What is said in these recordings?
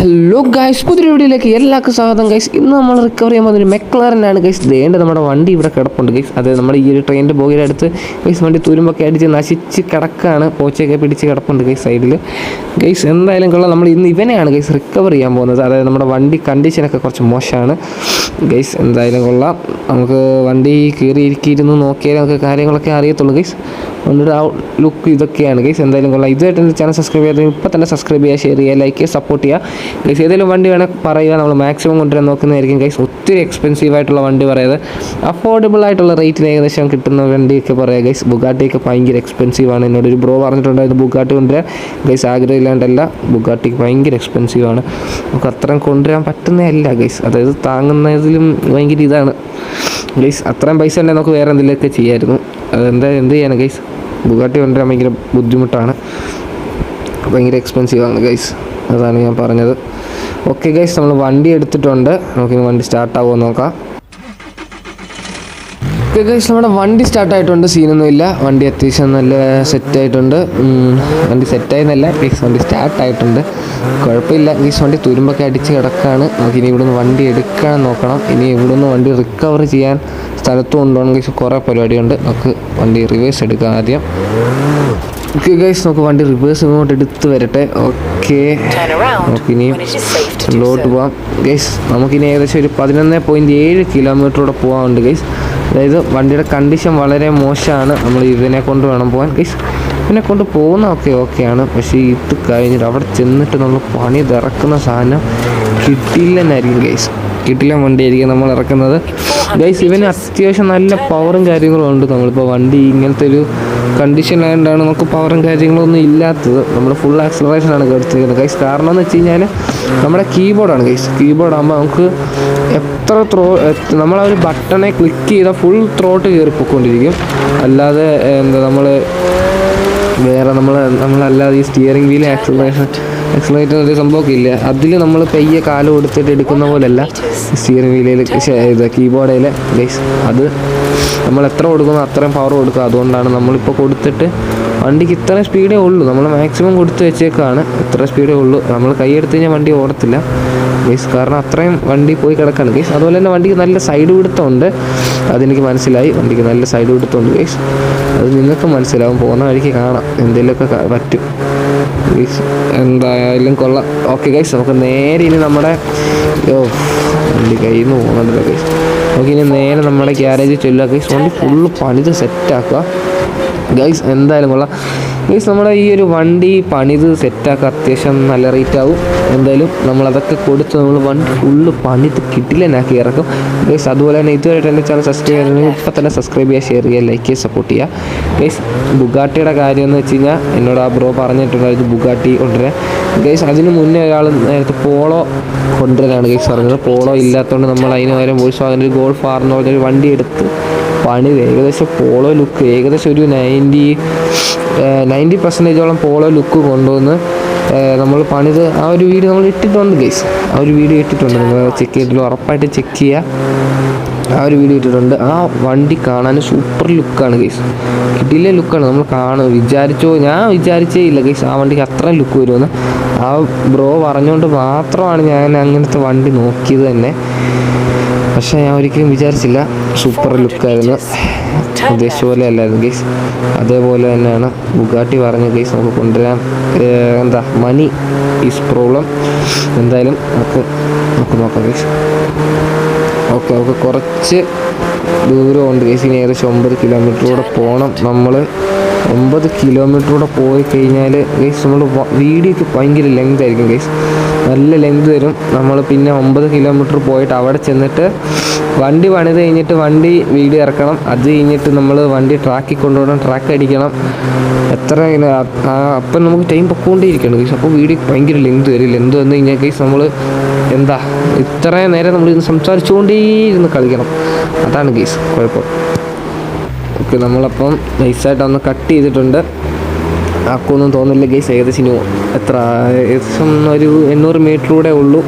Hello guys, പുതിയ വീഡിയോയിലേക്ക് എല്ലാവർക്കും സ്വാഗതം ഗൈസ്. ഇന്ന് നമ്മൾ റിക്കവർ ചെയ്യാൻ പോകുന്നൊരു മെക്ലറിനാണ് ഗൈസ്. ദേണ്ട നമ്മുടെ വണ്ടി ഇവിടെ കിടപ്പുണ്ട് ഗൈസ്. അത് നമ്മുടെ ഈ ഒരു ട്രെയിനിൻ്റെ ബോഗിയുടെ അടുത്ത് ഗൈസ് വണ്ടി തുരുമ്പൊക്കെ അടിച്ച് നശിച്ച് കിടക്കാണ്. പോച്ചയൊക്കെ പിടിച്ച് കിടപ്പുണ്ട് ഗൈസ് സൈഡിൽ. ഗൈസ് എന്തായാലും കൊള്ളാം, നമ്മൾ ഇന്ന് ഇവനെയാണ് ഗൈസ് റിക്കവർ ചെയ്യാൻ പോകുന്നത്. അതായത് നമ്മുടെ വണ്ടി കണ്ടീഷനൊക്കെ കുറച്ച് മോശമാണ് ഗൈസ്. എന്തായാലും കൊള്ളാം, നമുക്ക് വണ്ടി കയറിയിരിക്കിരുന്ന് നോക്കിയാൽ നമുക്ക് കാര്യങ്ങളൊക്കെ അറിയത്തുള്ളൂ ഗൈസ്. വണ്ടിയുടെ ആ ലുക്ക് ഇതൊക്കെയാണ് ഗൈസ്. എന്തായാലും കൊള്ളാം. ഇതുമായിട്ട് എൻ്റെ ചാനൽ സബ്സ്ക്രൈബ് ചെയ്താൽ ഇപ്പോൾ തന്നെ സബ്സ്ക്രൈബ് ചെയ്യുക, ഷെയർ ചെയ്യുക, ലൈക്ക് ചെയ്യുക, സപ്പോർട്ട് ചെയ്യുക ഗൈസ്. ഏതെങ്കിലും വണ്ടി വേണേൽ പറയുക, നമ്മൾ മാക്സിമം കൊണ്ടുവരാൻ നോക്കുന്നതായിരിക്കും ഗൈസ്. ഒത്തിരി എക്സ്പെൻസീവ് ആയിട്ടുള്ള വണ്ടി പറയാതെ അഫോർഡബിൾ ആയിട്ടുള്ള റേറ്റിന് ഏകദേശം കിട്ടുന്ന വണ്ടിയൊക്കെ പറയാം ഗൈസ്. ബുഗാട്ടിയൊക്കെ ഭയങ്കര എക്സ്പെൻസീവാണ്. എന്നോട് ഒരു ബ്രോ പറഞ്ഞിട്ടുണ്ടായിരുന്നു ബുഗാട്ടി കൊണ്ടുവരാൻ ഗൈസ്. ആഗ്രഹമില്ലാണ്ടല്ല, ബുഗാട്ടിക്ക് ഭയങ്കര എക്സ്പെൻസീവാണ്. നമുക്ക് അത്രയും കൊണ്ടുവരാൻ പറ്റുന്നതല്ല ഗൈസ്. അതായത് താങ്ങുന്നതിലും ഭയങ്കര ഇതാണ് ഗൈസ്. അത്രയും പൈസ ഉണ്ടെങ്കിൽ നമുക്ക് വേറെ എന്തെങ്കിലുമൊക്കെ ചെയ്യാമായിരുന്നു. എന്ത് ചെയ്യാനാണ് ഗൈസ്. ബുഗാട്ടി കൊണ്ടുവരാൻ ഭയങ്കര ബുദ്ധിമുട്ടാണ്, ഭയങ്കര എക്സ്പെൻസീവാണ് ഗൈസ്. അതാണ് ഞാൻ പറഞ്ഞത്. ഓക്കെ ഗൈസ്, നമ്മൾ വണ്ടി എടുത്തിട്ടുണ്ട്. നമുക്കിനി വണ്ടി സ്റ്റാർട്ടാവുമോ നോക്കാം. ഓക്കെ ഗൈസ്, നമ്മുടെ വണ്ടി സ്റ്റാർട്ടായിട്ടുണ്ട്. സീനൊന്നുമില്ല. വണ്ടി അത്യാവശ്യം നല്ല സെറ്റായിട്ടുണ്ട്. വണ്ടി സെറ്റായെന്നല്ല ഗൈസ്, വണ്ടി സ്റ്റാർട്ടായിട്ടുണ്ട്. കുഴപ്പമില്ല ഗൈസ്. വണ്ടി തുരുമ്പൊക്കെ അടിച്ച് കിടക്കുകയാണ്. നമുക്കിനി ഇവിടുന്ന് വണ്ടി എടുക്കാൻ നോക്കണം. ഇനി ഇവിടുന്ന് വണ്ടി റിക്കവർ ചെയ്യാൻ സ്ഥലത്തും കൊണ്ടുപോകണം ഗൈസ്. കുറേ പരിപാടിയുണ്ട്. നമുക്ക് വണ്ടി റിവേഴ്സ് എടുക്കാം ആദ്യം. ഓക്കെ ഗൈസ്, നമുക്ക് വണ്ടി റിവേഴ്സ് ഇങ്ങോട്ട് എടുത്ത് വരട്ടെ. ഓക്കെ, നമുക്കിനി ഉള്ളോട്ട് പോകാം ഗൈസ്. നമുക്കിനി ഏകദേശം ഒരു 11.7 കിലോമീറ്ററൂടെ പോകാനുണ്ട് ഗൈസ്. അതായത് വണ്ടിയുടെ കണ്ടീഷൻ വളരെ മോശമാണ്. നമ്മൾ ഇതിനെ കൊണ്ട് വേണം പോകാൻ ഗൈസ്. ഇതിനെ കൊണ്ട് പോകുന്നതൊക്കെ ഓക്കെയാണ്. പക്ഷേ ഇത് കഴിഞ്ഞിട്ട് അവിടെ ചെന്നിട്ട് നമ്മൾ പണി ഇറക്കുന്ന സാധനം കിട്ടില്ലെന്നായിരിക്കും ഗൈസ്. കിട്ടില്ല വണ്ടിയായിരിക്കും നമ്മൾ ഇറക്കുന്നത് ഗൈസ്. ഇവന് അത്യാവശ്യം നല്ല പവറും കാര്യങ്ങളും ഉണ്ട്. നമ്മളിപ്പോൾ വണ്ടി ഇങ്ങനത്തെ ഒരു കണ്ടീഷനായതുകൊണ്ടാണ് നമുക്ക് പവറും കാര്യങ്ങളൊന്നും ഇല്ലാത്തത്. നമ്മൾ ഫുൾ ആക്സലറേഷനാണ് എടുത്തിരിക്കുന്നത് ഗൈസ്. കാരണം എന്ന് വെച്ച് കഴിഞ്ഞാൽ നമ്മുടെ കീബോർഡാണ് ഗൈസ്. കീബോർഡാകുമ്പോൾ നമുക്ക് എത്ര നമ്മൾ ആ ഒരു ബട്ടണെ ക്ലിക്ക് ചെയ്താൽ ഫുൾ ത്രോട്ട് കയറിപ്പോയിക്കൊണ്ടിരിക്കും. അല്ലാതെ എന്താ വേറെ നമ്മളല്ലാതെ ഈ സ്റ്റിയറിംഗ് വീൽ ആക്സലറേറ്റർ ഒരു സംഭവമൊക്കെ ഇല്ല. അതിൽ നമ്മൾ പയ്യെ കാല് കൊടുത്തിട്ട് എടുക്കുന്ന പോലെയല്ല സ്റ്റിയറിംഗ് വീലിൽ കീബോർഡിൽ ഗൈസ്. അത് നമ്മൾ എത്ര കൊടുക്കുന്നോ അത്രയും പവർ കൊടുക്കുക. അതുകൊണ്ടാണ് നമ്മളിപ്പോൾ കൊടുത്തിട്ട് വണ്ടിക്ക് ഇത്ര സ്പീഡേ ഉള്ളൂ. നമ്മൾ മാക്സിമം കൊടുത്ത് വെച്ചേക്കാണ്. ഇത്ര സ്പീഡേ ഉള്ളൂ. നമ്മൾ കൈയെടുത്ത് കഴിഞ്ഞാൽ വണ്ടി ഓടത്തില്ല ഗൈസ്. കാരണം അത്രയും വണ്ടി പോയി കിടക്കാണ് ഗൈസ്. അതുപോലെ തന്നെ വണ്ടിക്ക് നല്ല സൈഡ് പിടുത്തമുണ്ട്. അതെനിക്ക് മനസ്സിലായി. വണ്ടിക്ക് നല്ല സൈഡ് പിടുത്തമുണ്ട് ഗൈസ്. അത് നിങ്ങൾക്ക് മനസ്സിലാവും. പോകുന്ന വഴിക്ക് കാണാം, എന്തെങ്കിലുമൊക്കെ പറ്റും ഗൈസ്. എന്തായാലും കൊള്ളാം. ഓക്കെ ഗൈസ്, നമുക്ക് നേരെ ഇനി നമ്മുടെ വണ്ടി കയ്യിൽ നിന്ന് പോകുന്നുണ്ടല്ലോ ഗൈസ്. നമുക്കിനി നേരെ നമ്മുടെ ഗ്യാരേജിൽ ചെല്ലുക ഗൈസ്. വണ്ടി ഫുള്ള് പണിത് സെറ്റാക്കുക ഗൈസ്. എന്തായാലും കൊള്ളാം ഗൈസ്. നമ്മുടെ ഈ ഒരു വണ്ടി പണിത് സെറ്റാക്കുക അത്യാവശ്യം നല്ല റേറ്റ് ആവും. എന്തായാലും നമ്മളതൊക്കെ കൊടുത്ത് നമ്മൾ വണ്ടി ഫുള്ള് പണിത് കിട്ടില്ലെന്നാക്കി ഇറക്കും ഗൈസ്. അതുപോലെ തന്നെ ഇതുവരെയായിട്ട് എൻ്റെ ചാനൽ സബ്സ്ക്രൈബ് ചെയ്യണമെങ്കിൽ ഇപ്പോൾ തന്നെ സബ്സ്ക്രൈബ് ചെയ്യുക, ഷെയർ ചെയ്യുക, ലൈക്ക് ചെയ്യുക, സപ്പോർട്ട് ചെയ്യുക ഗൈസ്. ബുഗാട്ടിയുടെ കാര്യം എന്ന് വെച്ച് കഴിഞ്ഞാൽ എന്നോട് ആ ബ്രോ പറഞ്ഞിട്ടുണ്ടായിരുന്നു ബുഗാട്ടി കൊണ്ടുവരാൻ ഗൈസ്. അതിന് മുന്നേ ഒരാൾ നേരത്തെ പോളോ കൊണ്ടുവരാനാണ് ഗൈസ് പറഞ്ഞത്. പോളോ ഇല്ലാത്തതുകൊണ്ട് നമ്മൾ അതിന് പകരം വോൾസ്വാഗൻ്റെ ഒരു ഗോൾഫ് ആർ എന്ന് പറഞ്ഞൊരു വണ്ടി എടുത്ത് പണിത് ഏകദേശം പോളോ ലുക്ക് ഏകദേശം ഒരു 90% പോളോ ലുക്ക് കൊണ്ടുവന്ന് നമ്മൾ പണിത് ആ ഒരു വീഡിയോ നമ്മൾ ഇട്ടിട്ടുണ്ട് ഗൈസ്. ആ ഒരു വീഡിയോ ഇട്ടിട്ടുണ്ട്. നിങ്ങൾ ചെക്ക് ചെയ്തിട്ട് ഉറപ്പായിട്ട് ചെക്ക് ചെയ്യുക. ആ ഒരു വീഡിയോ ഇട്ടിട്ടുണ്ട്. ആ വണ്ടി കാണാൻ സൂപ്പർ ലുക്കാണ് ഗൈസ്. കിട്ടിയില്ലേ ലുക്കാണ്. നമ്മൾ ഞാൻ വിചാരിച്ചേ ഇല്ല ഗൈസ് ആ വണ്ടിക്ക് അത്രയും ലുക്ക് വരുമെന്ന്. ആ ബ്രോ പറഞ്ഞുകൊണ്ട് മാത്രമാണ് ഞാൻ അങ്ങനത്തെ വണ്ടി നോക്കിയത് തന്നെ. പക്ഷേ ഞാൻ ഒരിക്കലും വിചാരിച്ചില്ല. സൂപ്പർ ലുക്കായിരുന്നു. ഉദ്ദേശിച്ച പോലെ അല്ലായിരുന്നു ഗൈസ്. അതേപോലെ തന്നെയാണ് ബുഗാട്ടി പറഞ്ഞ ഗൈസ്. നമുക്ക് കൊണ്ടുവരാൻ മണി ഈസ് പ്രോബ്ലം. എന്തായാലും നമുക്ക് നോക്കാം ഗൈസ്. ഓക്കെ, നമുക്ക് കുറച്ച് ദൂരമുണ്ട് ഗൈസ്. ഇനി ഏകദേശം 9 കിലോമീറ്ററൂടെ പോകണം. നമ്മൾ 9 കിലോമീറ്ററൂടെ പോയി കഴിഞ്ഞാൽ ഗൈസ് നമ്മൾ വീഡിയോക്ക് ഭയങ്കര ലെങ്ത് ആയിരിക്കും ഗൈസ്. നല്ല ലെങ്ത് വരും. നമ്മൾ പിന്നെ 9 കിലോമീറ്റർ പോയിട്ട് അവിടെ ചെന്നിട്ട് വണ്ടി പണിത് കഴിഞ്ഞിട്ട് വണ്ടി വീഡിയോ ഇറക്കണം. അത് കഴിഞ്ഞിട്ട് നമ്മൾ വണ്ടി ട്രാക്കിൽ കൊണ്ടുപോകണം, ട്രാക്ക് അടിക്കണം. അപ്പം നമുക്ക് ടൈം പൊക്കോണ്ടേയിരിക്കണം ഗൈസ്. അപ്പോൾ വീഡിയോ ഭയങ്കര ലെങ്ത് വരും. ലെങ്ത് വന്നു കഴിഞ്ഞാൽ ഗൈസ് നമ്മൾ ഇത്രയും നേരം നമ്മൾ ഇന്ന് സംസാരിച്ചുകൊണ്ടേയിരുന്ന് കളിക്കണം. അതാണ് ഗൈസ് കുഴപ്പം. ഓക്കെ, നമ്മളപ്പം നൈസായിട്ടൊന്ന് കട്ട് ചെയ്തിട്ടുണ്ട്. ആക്കുമൊന്നും തോന്നില്ല ഗൈസ്. ഏകദേശം ഒരു 800 മീറ്ററൂടെ ഉള്ളൂ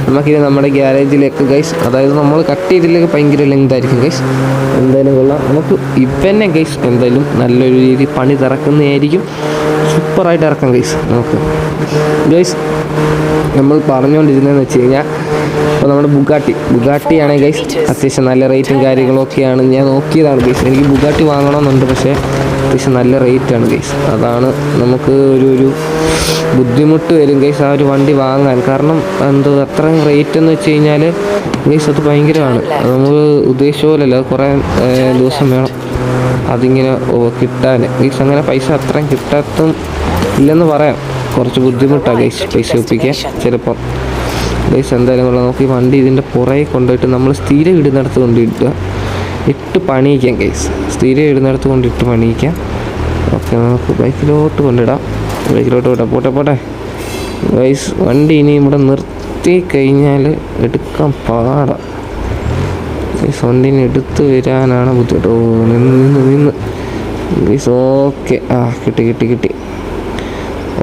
നമുക്കിനി നമ്മുടെ ഗ്യാരേജിലേക്ക് ഗൈസ്. അതായത് നമ്മൾ കട്ട് ചെയ്തില്ലെങ്കിൽ ഭയങ്കര ലെങ്ത് ആയിരിക്കും ഗൈസ്. എന്തായാലും കൊള്ളാം. നമുക്ക് ഇപ്പം ഗൈസ് എന്തായാലും നല്ലൊരു രീതി പണി തിറക്കുന്നതായിരിക്കും. സൂപ്പറായിട്ട് ഇറക്കാം ഗൈസ്. നമുക്ക് ഗൈസ് നമ്മൾ പറഞ്ഞുകൊണ്ടിരുന്നതെന്ന് വെച്ച് കഴിഞ്ഞാൽ ഇപ്പോൾ നമ്മുടെ ബുഗാട്ടി ആണെങ്കിൽ ഗൈസ് അത്യാവശ്യം നല്ല റേറ്റും കാര്യങ്ങളൊക്കെയാണ്. ഞാൻ നോക്കിയതാണ് ഗൈസ്, എനിക്ക് ബുഗാട്ടി വാങ്ങണമെന്നുണ്ട്, പക്ഷേ അത്യാവശ്യം നല്ല റേറ്റാണ് ഗൈസ്. അതാണ് നമുക്ക് ഒരു ബുദ്ധിമുട്ട് വരും ഗൈസ് ആ ഒരു വണ്ടി വാങ്ങാൻ. കാരണം അത്രയും റേറ്റ് എന്ന് വെച്ച് കഴിഞ്ഞാൽ ഗൈസ് അത് ഭയങ്കരമാണ്. നമ്മൾ ഉദ്ദേശിച്ച പോലെയല്ല, അത് കുറേ ദിവസം വേണം അതിങ്ങനെ കിട്ടാൻ ഗൈസ്. അങ്ങനെ പൈസ അത്രയും കിട്ടാത്തും ഇല്ലെന്ന് പറയാം, കുറച്ച് ബുദ്ധിമുട്ടാണ് ഗൈസ് പൈസ ഒപ്പിക്കാൻ ചിലപ്പം ഗൈസ്. എന്തായാലും കൊള്ളാം. നമുക്ക് ഈ വണ്ടി ഇതിൻ്റെ പുറകെ കൊണ്ടുപോയിട്ട് നമ്മൾ സ്ഥിരം ഇടുന്നിടത്ത് ഇട്ട് പണിയിക്കാം ഗൈസ്. സ്ഥിരം ഇടുന്നിടത്ത് കൊണ്ടിട്ട് പണിയിക്കാം. ഓക്കെ, നമുക്ക് ബൈക്കിലോട്ട് കൊണ്ടിടാം. ബൈക്കിലോട്ട് വിടാം. പോട്ടെ ഗൈസ്. വണ്ടി ഇനി ഇവിടെ നിർത്തി കഴിഞ്ഞാൽ എടുക്കാൻ പാടാം ഗൈസ്. വണ്ടീനെ എടുത്ത് വരാനാണ് ബുദ്ധിമുട്ട്. നിന്ന് ഗൈസ്. ഓക്കെ, കിട്ടി.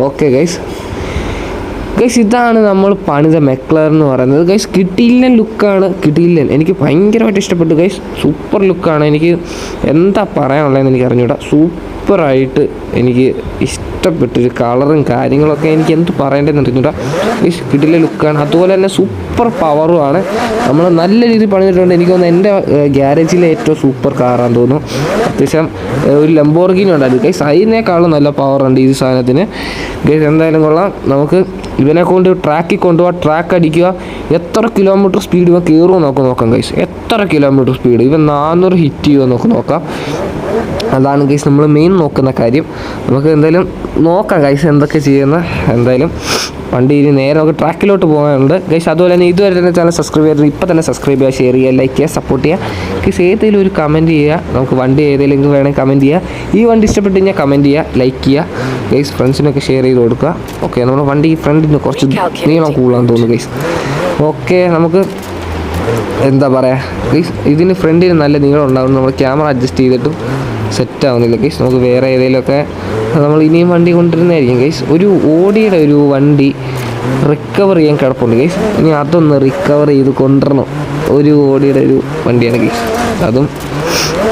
Okay guys. ഇതാണ് നമ്മൾ പണിത മെക്ലർ എന്ന് പറയുന്നത് ഗൈസ്. കിടിലൻ ലുക്കാണ്. എനിക്ക് ഭയങ്കരമായിട്ട് ഇഷ്ടപ്പെട്ടു ഗൈസ്. സൂപ്പർ ലുക്കാണ്. എനിക്ക് എന്താ പറയാനുള്ളതെന്ന് എനിക്ക് അറിഞ്ഞൂടാ. സൂപ്പറായിട്ട് എനിക്ക് ഇഷ്ടപ്പെട്ടൊരു കളറും കാര്യങ്ങളൊക്കെ എനിക്ക് എന്ത് പറയേണ്ടതെന്ന് അറിഞ്ഞൂടാ ഗൈസ്. കിടിലൻ ലുക്കാണ്. അതുപോലെ തന്നെ സൂപ്പർ പവറുമാണ്. നമ്മൾ നല്ല രീതിയിൽ പണിതിട്ടുണ്ട്. എനിക്ക് തോന്നുന്നു എൻ്റെ ഗ്യാരേജിലെ ഏറ്റവും സൂപ്പർ കാറാന്ന് തോന്നുന്നു. അത്യാവശ്യം ഒരു ലംബോർഗിനി ഉണ്ടായിരുന്നു ഗൈസ്, അതിനേക്കാളും നല്ല പവറുണ്ട് ഈ സാധനത്തിന് ഗൈസ്. എന്തായാലും കൊള്ളാം. നമുക്ക് ഇവനെ കൊണ്ട് ട്രാക്കിൽ കൊണ്ടുപോകാം, ട്രാക്ക് അടിക്കുക. എത്ര കിലോമീറ്റർ സ്പീഡ് ഇവൻ കയറുമോ നോക്കാം ഗൈസ്. എത്ര കിലോമീറ്റർ സ്പീഡ് ഇവൻ 400 ഹിറ്റ് ചെയ്യുമോ നോക്കാം. അതാണ് ഗൈസ് നമ്മൾ മെയിൻ നോക്കുന്ന കാര്യം. നമുക്ക് എന്തായാലും നോക്കാം ഗൈസ് എന്തൊക്കെ ചെയ്യുന്ന. എന്തായാലും വണ്ടി ഇനി നേരെ നമുക്ക് ട്രാക്കിലോട്ട് പോകാനുണ്ട് ഗൈസ്. അതുപോലെ തന്നെ ഇതുവരെ തന്നെ ചാനൽ സബ്സ്ക്രൈബ് ചെയ്ത് ഇപ്പോൾ തന്നെ സബ്സ്ക്രൈബ് ചെയ്യുക, ഷെയർ ചെയ്യുക, ലൈക്ക് ചെയ്യുക, സപ്പോർട്ട് ചെയ്യുക ഗൈസ്. ഏതെങ്കിലും ഒരു കമൻറ്റ് ചെയ്യുക. നമുക്ക് വണ്ടി ഏതെങ്കിലും വേണമെങ്കിൽ കമൻറ്റ് ചെയ്യുക. ഈ വണ്ടി ഇഷ്ടപ്പെട്ട് കഴിഞ്ഞാൽ കമൻറ്റ് ചെയ്യുക, ലൈക്ക് ചെയ്യുക ഗൈസ്. ഫ്രണ്ട്സിനൊക്കെ ഷെയർ ചെയ്ത് കൊടുക്കുക. ഓക്കെ, നമ്മുടെ വണ്ടി ഫ്രണ്ടിന് കുറച്ച് നീളം കൂടുതലാണെന്ന് തോന്നുന്നു ഗൈസ്. ഓക്കെ, നമുക്ക് എന്താ പറയുക ഗൈസ്, ഇതിന് ഫ്രണ്ടിന് നല്ല നീളം ഉണ്ടാകും. നമ്മൾ ക്യാമറ അഡ്ജസ്റ്റ് ചെയ്തിട്ടും സെറ്റ് ആവുന്നില്ല ഗൈസ്. നമുക്ക് വേറെ ഏതെങ്കിലുമൊക്കെ നമ്മൾ ഇനിയും വണ്ടി കൊണ്ടുവരുന്നതായിരിക്കും ഗൈസ്. ഒരു ഓടിയുടെ ഒരു വണ്ടി റിക്കവർ ചെയ്യാൻ കിടപ്പുണ്ട് ഗൈസ്. ഇനി അതൊന്ന് റിക്കവർ ചെയ്ത് കൊണ്ടുവരണം. ഒരു ഓടിയുടെ ഒരു വണ്ടിയാണ് ഗൈസ്. അതും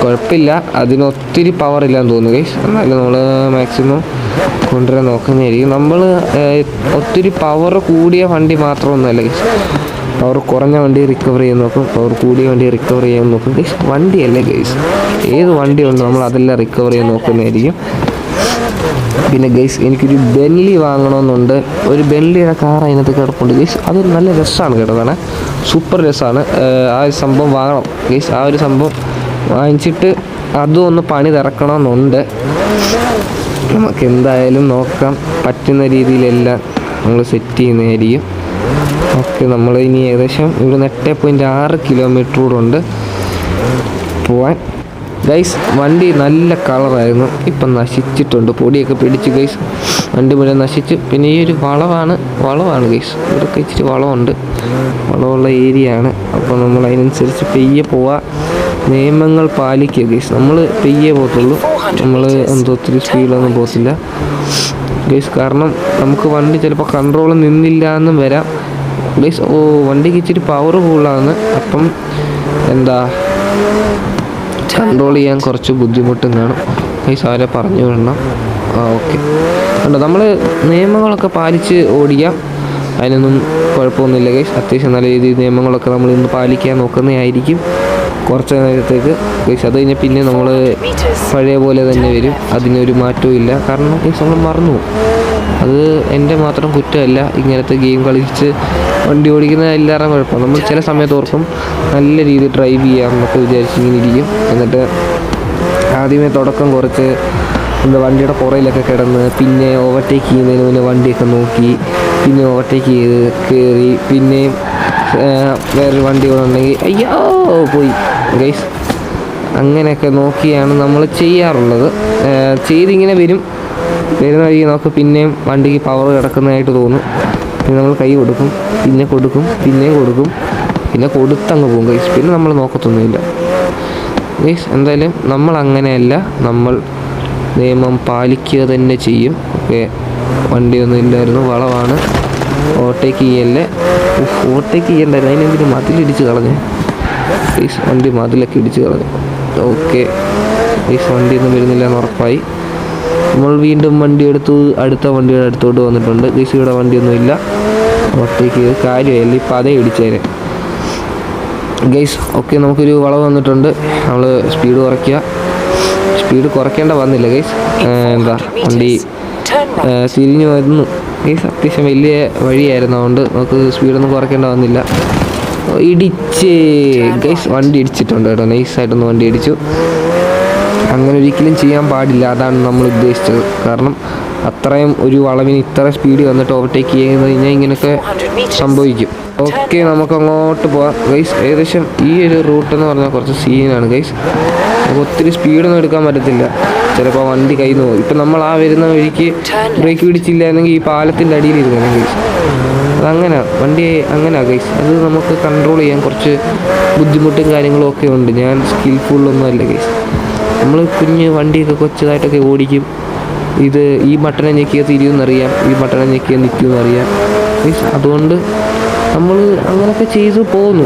കുഴപ്പമില്ല, അതിനൊത്തിരി പവർ ഇല്ലാന്ന് തോന്നുന്നു ഗൈസ്. എന്നാലും നമ്മൾ മാക്സിമം കൊണ്ടുവരാൻ നോക്കുന്നതായിരിക്കും. നമ്മൾ ഒത്തിരി പവർ കൂടിയ വണ്ടി മാത്രമൊന്നുമല്ല ഗൈസ്, പവർ കുറഞ്ഞ വണ്ടി റിക്കവർ ചെയ്യാൻ നോക്കും, പവർ കൂടിയ വണ്ടി റിക്കവർ ചെയ്യാൻ നോക്കും ഗൈസ്. വണ്ടിയല്ലേ ഗൈസ്, ഏത് വണ്ടി ഉണ്ട് നമ്മൾ അതെല്ലാം റിക്കവർ ചെയ്യാൻ നോക്കുന്നതായിരിക്കും. പിന്നെ ഗൈസ് എനിക്കൊരു ബെൻലി വാങ്ങണമെന്നുണ്ട്. ഒരു ബെൻലിയുടെ കാർ അതിനകത്ത് കിടപ്പുണ്ട് ഗൈസ്. അതൊരു നല്ല രസമാണ് കേട്ടതാണ്, സൂപ്പർ രസമാണ്. ആ ഒരു സംഭവം വാങ്ങണം ഗൈസ്. ആ ഒരു സംഭവം വാങ്ങിച്ചിട്ട് അതും ഒന്ന് പണി തിറക്കണമെന്നുണ്ട്. നമുക്ക് എന്തായാലും നോക്കാം, പറ്റുന്ന രീതിയിലെല്ലാം നമ്മൾ സെറ്റ് ചെയ്യുന്നതായിരിക്കും. ഓക്കെ, നമ്മൾ ഇനി ഏകദേശം ഇവിടെ 8.6 കിലോമീറ്റർ കൂടെ ഉണ്ട് പോവാൻ ഗൈസ്. വണ്ടി നല്ല കളറായിരുന്നു, ഇപ്പം നശിച്ചിട്ടുണ്ട്, പൊടിയൊക്കെ പിടിച്ച് ഗൈസ്. വണ്ടി മുഴുവൻ നശിച്ച്. പിന്നെ ഈ ഒരു വളവാണ് ഗൈസ്. ഇവിടെയൊക്കെ ഇച്ചിരി വളമുണ്ട്, വളമുള്ള ഏരിയ ആണ്. അപ്പോൾ നമ്മൾ അതിനനുസരിച്ച് പെയ്യെ പോവാം, നിയമങ്ങൾ പാലിക്കുക ഗൈസ്. നമ്മൾ പെയ്യെ പോകത്തുള്ളൂ, നമ്മൾ ഒത്തിരി സ്പീഡൊന്നും പോകത്തില്ല ഗൈസ്. കാരണം നമുക്ക് വണ്ടി ചിലപ്പോൾ കൺട്രോൾ നിന്നില്ല എന്നും വരാം ഗൈസ്. വണ്ടിക്ക് ഇച്ചിരി പവർ കൂടുതലാണ്, അപ്പം കൺട്രോൾ ചെയ്യാൻ കുറച്ച് ബുദ്ധിമുട്ടും കാണും ഗൈസ്. അവരെ പറഞ്ഞു വിടണം. ഓക്കെ, കണ്ടോ, നമ്മൾ നിയമങ്ങളൊക്കെ പാലിച്ച് ഓടിക്കാം, അതിനൊന്നും കുഴപ്പമൊന്നുമില്ല ഗൈസ്. അത്യാവശ്യം നല്ല രീതിയിൽ നിയമങ്ങളൊക്കെ നമ്മൾ ഇന്ന് പാലിക്കാൻ നോക്കുന്നതായിരിക്കും കുറച്ച് നേരത്തേക്ക് ഗൈസ്. അത് കഴിഞ്ഞാൽ പിന്നെ നമ്മൾ പഴയ പോലെ തന്നെ വരും, അതിനൊരു മാറ്റവും ഇല്ല. കാരണം ഗൈസ് നമ്മൾ മറന്നു പോകും. അത് എൻ്റെ മാത്രം കുറ്റമല്ല, ഇങ്ങനത്തെ ഗെയിം കളിച്ച് വണ്ടി ഓടിക്കുന്ന എല്ലാവരും കുഴപ്പം. നമ്മൾ ചില സമയത്ത് ഓർക്കും നല്ല രീതിയിൽ ഡ്രൈവ് ചെയ്യാം എന്നൊക്കെ വിചാരിച്ചിങ്ങനെ ഇരിക്കും. എന്നിട്ട് ആദ്യമേ തുടക്കം കുറച്ച് വണ്ടിയുടെ പുറയിലൊക്കെ കിടന്ന്, പിന്നെ ഓവർടേക്ക് ചെയ്യുന്നതിന് മുന്നേ വണ്ടിയൊക്കെ നോക്കി, പിന്നെ ഓവർടേക്ക് ചെയ്ത് കയറി, പിന്നെയും വേറൊരു വണ്ടികളുണ്ടെങ്കിൽ അയ്യോ പോയി ഗൈസ്. അങ്ങനെയൊക്കെ നോക്കിയാണ് നമ്മൾ ചെയ്യാറുള്ളത്. ചെയ്തിങ്ങനെ വരുന്ന വഴി നമുക്ക് പിന്നെയും വണ്ടിക്ക് പവർ കിടക്കുന്നതായിട്ട് തോന്നും. പിന്നെ നമ്മൾ കൈ കൊടുക്കും, പിന്നെ കൊടുക്കും, പിന്നെയും കൊടുക്കും, പിന്നെ കൊടുത്തങ്ങ് പോകും ഗൈസ്. പിന്നെ നമ്മൾ നോക്കത്തൊന്നുമില്ല ഗൈസ്. എന്തായാലും നമ്മൾ അങ്ങനെയല്ല, നമ്മൾ നിയമം പാലിക്കുക തന്നെ ചെയ്യും. ഓക്കെ, വണ്ടിയൊന്നും ഇല്ലായിരുന്നു, വളവാണ്. ഓവർടേക്ക് ചെയ്യല്ലേ, ഓവർടേക്ക് ചെയ്യണ്ടായിരുന്നു, അതിനെന്തിനും മതിലിടിച്ച് കളഞ്ഞേ ഗൈസ്. വണ്ടി മതിലൊക്കെ ഇടിച്ച് കളഞ്ഞു. ഓക്കെ ഗൈസ്, വണ്ടിയൊന്നും വരുന്നില്ല എന്ന് ഉറപ്പായി. നമ്മൾ വീണ്ടും വണ്ടി എടുത്തു, അടുത്ത വണ്ടിയുടെ അടുത്തോട്ട് വന്നിട്ടുണ്ട് ഗൈസ്. ഇവിടെ വണ്ടിയൊന്നുമില്ല. ഒറ്റയ്ക്ക് കാര്യമായില്ല, ഇപ്പം അതേ ഇടിച്ചേരെ ഗൈസ്. ഓക്കെ, നമുക്കൊരു വളവ് വന്നിട്ടുണ്ട്. നമ്മൾ സ്പീഡ് കുറയ്ക്കേണ്ട വന്നില്ല ഗൈസ്. വണ്ടി തിരിഞ്ഞു വരുന്നു ഗൈസ്. അത്യാവശ്യം വലിയ വഴിയായിരുന്നു, അതുകൊണ്ട് നമുക്ക് സ്പീഡൊന്നും കുറയ്ക്കേണ്ട വന്നില്ല. ഇടിച്ച് ഗൈസ്, വണ്ടി ഇടിച്ചിട്ടുണ്ട് കേട്ടോ, നൈസായിട്ടൊന്ന് വണ്ടി ഇടിച്ചു. അങ്ങനെ ഒരിക്കലും ചെയ്യാൻ പാടില്ല, അതാണ് നമ്മൾ ഉദ്ദേശിച്ചത്. കാരണം അത്രയും ഒരു വളവിന് ഇത്ര സ്പീഡ് വന്നിട്ട് ഓവർടേക്ക് ചെയ്ത് കഴിഞ്ഞാൽ ഇങ്ങനെയൊക്കെ സംഭവിക്കും. ഓക്കെ, നമുക്ക് അങ്ങോട്ട് പോവാം ഗൈസ്. ഏകദേശം ഈ ഒരു റൂട്ട് എന്ന് പറഞ്ഞാൽ കുറച്ച് സീനാണ് ഗൈസ്. നമുക്ക് ഒത്തിരി സ്പീഡൊന്നും എടുക്കാൻ പറ്റത്തില്ല, ചിലപ്പോൾ വണ്ടി കയ്യിൽ നിന്ന് പോകും. ഇപ്പം നമ്മൾ ആ വരുന്ന വഴിക്ക് ബ്രേക്ക് പിടിച്ചില്ലായിരുന്നെങ്കിൽ ഈ പാലത്തിൻ്റെ അടിയിലിരുന്നു ഗൈസ്. അതങ്ങനെ വണ്ടി അങ്ങനെ ഗൈസ്, അത് നമുക്ക് കൺട്രോൾ ചെയ്യാൻ കുറച്ച് ബുദ്ധിമുട്ടും കാര്യങ്ങളും ഒക്കെ ഉണ്ട്. ഞാൻ സ്കിൽഫുള്ളൊന്നും അല്ല ഗൈസ്. നമ്മൾ കുഞ്ഞ് വണ്ടിയൊക്കെ കൊച്ചതായിട്ടൊക്കെ ഓടിക്കും. ഈ ബട്ടനെ ഞെക്കിയാൽ തിരിയുമെന്നറിയാം, ഈ ബട്ടനെ ഞെക്കിയാൽ നിൽക്കുമെന്നറിയാം ഗൈസ്. അതുകൊണ്ട് നമ്മൾ അങ്ങനെയൊക്കെ ചെയ്ത് പോകുന്നു.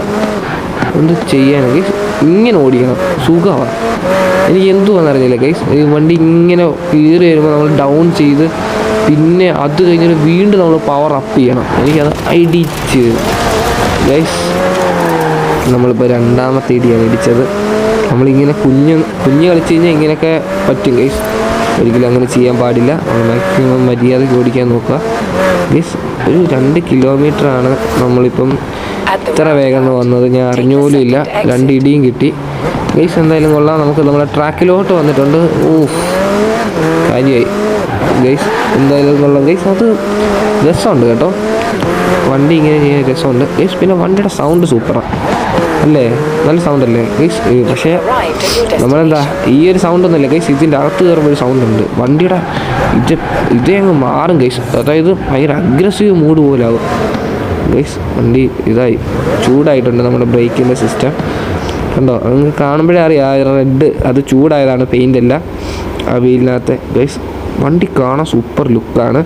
എന്ത് ചെയ്യാൻ ഗൈസ്, ഇങ്ങനെ ഓടിക്കണം, സുഖമാണ്. എനിക്ക് എന്തുവാണെന്നറിയില്ല ഗൈസ്. ഈ വണ്ടി ഇങ്ങനെ കയറി വരുമ്പോൾ നമ്മൾ ഡൗൺ ചെയ്ത് പിന്നെ അത് കഴിഞ്ഞിട്ട് വീണ്ടും നമ്മൾ പവർ അപ്പ് ചെയ്യണം. എനിക്കത് ഇടിച്ച് ഗൈസ്. നമ്മളിപ്പോൾ രണ്ടാമത്തെ ഇടിയാണ് ഇടിച്ചത്. നമ്മളിങ്ങനെ കുഞ്ഞ് കളിച്ച് കഴിഞ്ഞാൽ ഇങ്ങനെയൊക്കെ പറ്റും ഗൈസ്. ഒരിക്കലും അങ്ങനെ ചെയ്യാൻ പാടില്ല. നമ്മൾ മാക്സിമം മര്യാദയ്ക്ക് ഓടിക്കാൻ നോക്കുക ഗൈസ്. ഒരു 2 കിലോമീറ്ററാണ് നമ്മളിപ്പം ഇത്ര വേഗം വന്നത്, ഞാൻ അറിഞ്ഞുപോലും ഇല്ല. 2 ഇടിയും കിട്ടി ഗൈസ്. എന്തായാലും കൊള്ളാം. നമുക്ക് നമ്മുടെ ട്രാക്കിലോട്ട് വന്നിട്ടുണ്ട്. കാര്യമായി ഗൈസ്. എന്തായാലും കൊള്ളാം ഗൈസ്. അത് രസമുണ്ട് കേട്ടോ, വണ്ടി ഇങ്ങനെ ചെയ്യാൻ രസമുണ്ട് ഗൈസ്. പിന്നെ വണ്ടിയുടെ സൗണ്ട് സൂപ്പറാണ് അല്ലേ, നല്ല സൗണ്ട് അല്ലേ ഗൈസ്. പക്ഷേ നമ്മളെന്താ ഈ ഒരു സൗണ്ടൊന്നുമില്ല ഗൈസ്, ഇതിൻ്റെ അകത്ത് കയറുമ്പോൾ ഒരു സൗണ്ട് ഉണ്ട്. വണ്ടിയുടെ ഇതേ അങ്ങ് മാറും ഗൈസ്. അതായത് ഭയങ്കര അഗ്രസീവ് മൂഡ് പോലെ ആവും ഗൈസ്. വണ്ടി ഇതായി ചൂടായിട്ടുണ്ട് നമ്മുടെ ബ്രേക്കിൻ്റെ സിസ്റ്റം. കണ്ടോ, നിങ്ങൾക്ക് കാണുമ്പോഴേ അറിയാം ആ റെഡ് അത് ചൂടായതാണ്, പെയിൻ്റ് അല്ല ആ വീലിനകത്ത് ഗൈസ്. വണ്ടി കാണാൻ സൂപ്പർ ലുക്കാണ്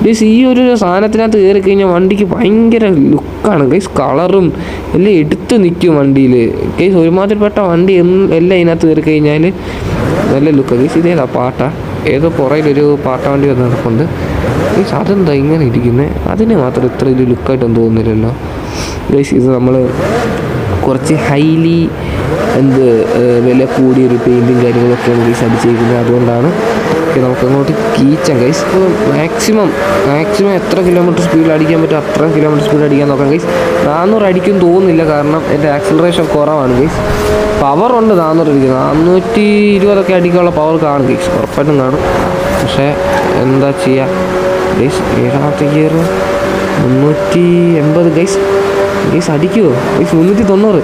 ഗൈസ്. ഈ ഒരു സാധനത്തിനകത്ത് കയറി കഴിഞ്ഞാൽ വണ്ടിക്ക് ഭയങ്കര ലുക്കാണ് ഗൈസ്. കളറും എല്ലാം എടുത്ത് നിൽക്കും വണ്ടിയിൽ ഗൈസ്. ഒരുമാതിരിപ്പെട്ട വണ്ടി എല്ലാം ഇതിനകത്ത് കയറി കഴിഞ്ഞാൽ നല്ല ലുക്കാണ് ഗൈസ്. ഇതേതാ പാട്ടാ, ഏതോ പുറയിലൊരു പാട്ട വണ്ടി വന്ന് നടപ്പുണ്ട് ഗൈസ്. അതെന്താ ഇങ്ങനെ ഇരിക്കുന്നത്, അതിന് മാത്രം ഇത്ര ഒരു ലുക്കായിട്ടൊന്നും തോന്നുന്നില്ലല്ലോ ഗൈസ്. ഇത് നമ്മൾ കുറച്ച് ഹൈലി വില കൂടിയൊരു പെയിൻറ്റും കാര്യങ്ങളൊക്കെയാണ് ഗൈസ് അടിച്ചിരിക്കുന്നത്, അതുകൊണ്ടാണ്. നമുക്ക് അങ്ങോട്ട് കീച്ചാം ഗൈസ്. മാക്സിമം എത്ര കിലോമീറ്റർ സ്പീഡിൽ അടിക്കാൻ പറ്റും അത്ര കിലോമീറ്റർ സ്പീഡ് അടിക്കാൻ നോക്കാം ഗൈസ്. 400 അടിക്കും തോന്നുന്നില്ല, കാരണം എൻ്റെ ആക്സിലറേഷൻ കുറവാണ് ഗൈസ്. പവറുണ്ട് 400 അടിക്കും, 420 അടിക്കാനുള്ള പവർ കാണും ഗൈസ്, ഉറപ്പായിട്ടും കാണും. പക്ഷേ എന്താ ചെയ്യുക ഗൈസ്. 7ാമത്തെ ഗിയർ 380 ഗൈസ്. അടിക്കുമോ ഗൈസ്? 390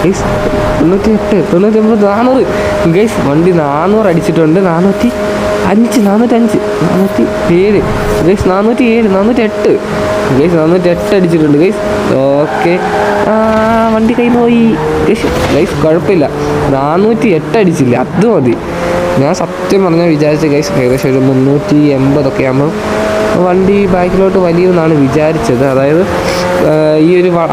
guys, 98, 99, 400 guys. വണ്ടി 400 അടിച്ചിട്ടുണ്ട്. 405, 407 ഗൈസ്, 407, 408 ഗൈസ്, 408 അടിച്ചിട്ടുണ്ട് ഗൈസ്. ഓക്കെ, വണ്ടി കയ്യിൽ പോയി ഗൈസ്. കുഴപ്പമില്ല, 408 അടിച്ചില്ല, അത് മതി. ഞാൻ സത്യം പറഞ്ഞാൽ വിചാരിച്ച ഗൈസ് ഏകദേശം ഒരു 380 ആകുമ്പോൾ വണ്ടി ബാക്കിലോട്ട് വലിയെന്നാണ് വിചാരിച്ചത്. അതായത്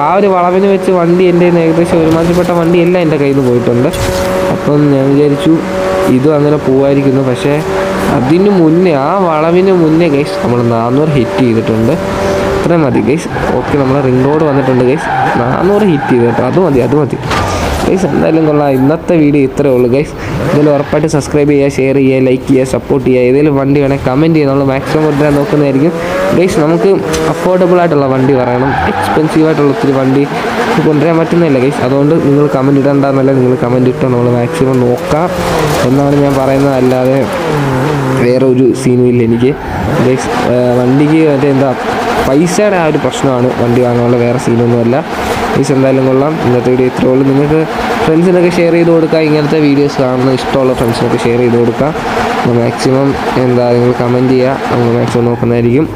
ആ ഒരു വളവിന് വെച്ച് വണ്ടി എൻ്റെ ഏകദേശം ഒരുമാതിരിപ്പെട്ട വണ്ടി എല്ലാം എൻ്റെ കയ്യിൽ നിന്ന് പോയിട്ടുണ്ട്. അപ്പം ഞാൻ വിചാരിച്ചു ഇതും അങ്ങനെ പോവായിരിക്കുന്നു. പക്ഷേ അതിന് മുന്നേ, ആ വളവിന് മുന്നേ ഗൈസ് നമ്മൾ 400 ഹിറ്റ് ചെയ്തിട്ടുണ്ട്. അത്രയും മതി ഗൈസ്. ഓക്കെ, നമ്മൾ റിംഗ് റോഡ് വന്നിട്ടുണ്ട് ഗൈസ്. 400 ഹിറ്റ് ചെയ്ത് കേട്ടോ, അത് മതി ഗൈസ്. എന്തായാലും കൊള്ളാം. ഇന്നത്തെ വീഡിയോ ഇത്രയേ ഉള്ളൂ ഗൈസ്. ഇതിൽ ഉറപ്പായിട്ട് സബ്സ്ക്രൈബ് ചെയ്യുക, ഷെയർ ചെയ്യുക, ലൈക്ക് ചെയ്യുക, സപ്പോർട്ട് ചെയ്യുക. ഏതെങ്കിലും വണ്ടി വേണമെങ്കിൽ കമൻറ്റ് ചെയ്യുക, നമ്മൾ മാക്സിമം കൊണ്ടുവരാൻ നോക്കുന്നതായിരിക്കും ഗൈസ്. നമുക്ക് അഫോർഡബിൾ ആയിട്ടുള്ള വണ്ടി പറയണം, എക്സ്പെൻസീവ് ആയിട്ടുള്ള ഒത്തിരി വണ്ടി കൊണ്ടുവരാൻ പറ്റുന്നില്ല ഗൈസ്. അതുകൊണ്ട് നിങ്ങൾ കമൻറ്റ് ഇടണ്ടെന്നല്ല, നിങ്ങൾ കമൻറ്റ് ഇട്ടോ, നമ്മൾ മാക്സിമം നോക്കാം എന്നാണ് ഞാൻ പറയുന്നത്. അല്ലാതെ വേറെ ഒരു സീനും ഇല്ല എനിക്ക് ഗൈസ്. വണ്ടിക്ക് എന്താ പൈസയുടെ ആ ഒരു പ്രശ്നമാണ് വണ്ടി വാങ്ങാനുള്ള, വേറെ സീനൊന്നുമല്ല ഗൈസ്. എന്തായാലും കൊള്ളാം. ഇന്നത്തെ വീഡിയോ ഇത്രയേ ഉള്ളൂ. നിങ്ങൾക്ക് ഫ്രണ്ട്സിനൊക്കെ ഷെയർ ചെയ്ത് കൊടുക്കുക, ഇങ്ങനത്തെ വീഡിയോസ് കാണുന്ന ഇഷ്ടമുള്ള ഫ്രണ്ട്സിനൊക്കെ ഷെയർ ചെയ്ത് കൊടുക്കുക. മാക്സിമം നിങ്ങൾ കമൻറ്റ് ചെയ്യുക, നമ്മൾ മാക്സിമം നോക്കുന്നതായിരിക്കും.